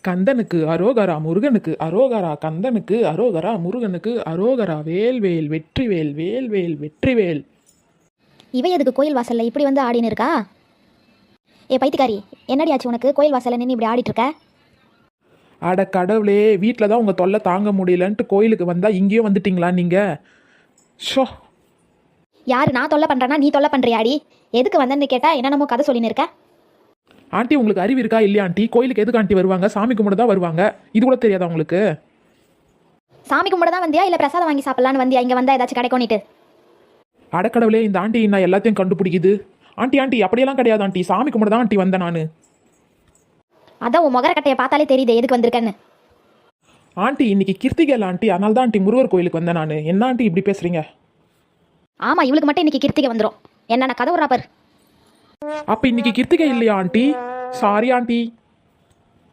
கந்தனுக்கு அரோகரா, முருகனுக்கு அரோகரா, கந்தனுக்கு அரோகரா, முருகனுக்கு அரோகரா, வேல்வேல் வெற்றிவேல், வேல்வேல் வெற்றிவேல். இவ எதுக்கு கோயில் வாசல்ல இப்படி வந்து ஆடின்னு இருக்கா? ஏ பைத்தியக்காரி, என்னடி ஆச்சு உனக்கு? கோயில் வாசல்ல நின்று இப்படி ஆடிட்டு இருக்க? அட கடவுளே, வீட்டில் தான் உங்கள் தொல்லை தாங்க முடியலன்ட்டு கோயிலுக்கு வந்தால் இங்கேயும் வந்துட்டீங்களா நீங்கள்? ஷோ. யாரு நான் தொல்லை பண்றேன்னா நீ தொல்லை பண்றியாடி? எதுக்கு வந்தேன்னு கேட்டா என்னென்னமோ கதை சொல்லின்னு இருக்க. ஆண்டி, உங்களுக்கு அறிவு இருக்கா இல்லையா ஆண்டி? கோயிலுக்கு எதுக்கு ஆண்டி வருவாங்க? சாமி கும்பிட தான் வருவாங்க. இது கூட தெரியாதா உங்களுக்கு? சாமி கும்பிட தான் வந்தியா இல்லை பிரசாதம் வாங்கி சாப்பிடலான்னு வந்தியா? இங்கே வந்தா ஏதாச்சும் கிடைக்கும்னிட்டு. அடக்கடவுளே, இந்த ஆண்டி நான் எல்லாத்தையும் கண்டுபிடிக்குது. ஆண்டி ஆண்டி அப்படியெல்லாம் கிடையாது ஆண்டி, சாமி கும்பிட தான் ஆண்டி வந்தேன் நான். அதான் உன் முகரக்கட்டையை பார்த்தாலே தெரியுது எதுக்கு வந்திருக்கேன்னு. ஆண்டி இன்னைக்கு கிருத்திகை இல்லை ஆண்டி, அதனால தான் ஆண்டி முருகர் கோயிலுக்கு வந்தேன் நான். என்ன ஆண்டி இப்படி பேசுறீங்க? ஆமா, இவளுக்கு மட்டும் இன்னைக்கு கிருத்திகை வந்துடும். என்னென்ன கதை விட்றா பாரு. அப்போ இன்னைக்கு கிருத்திகை இல்லையா ஆண்டி? Sorry aunty.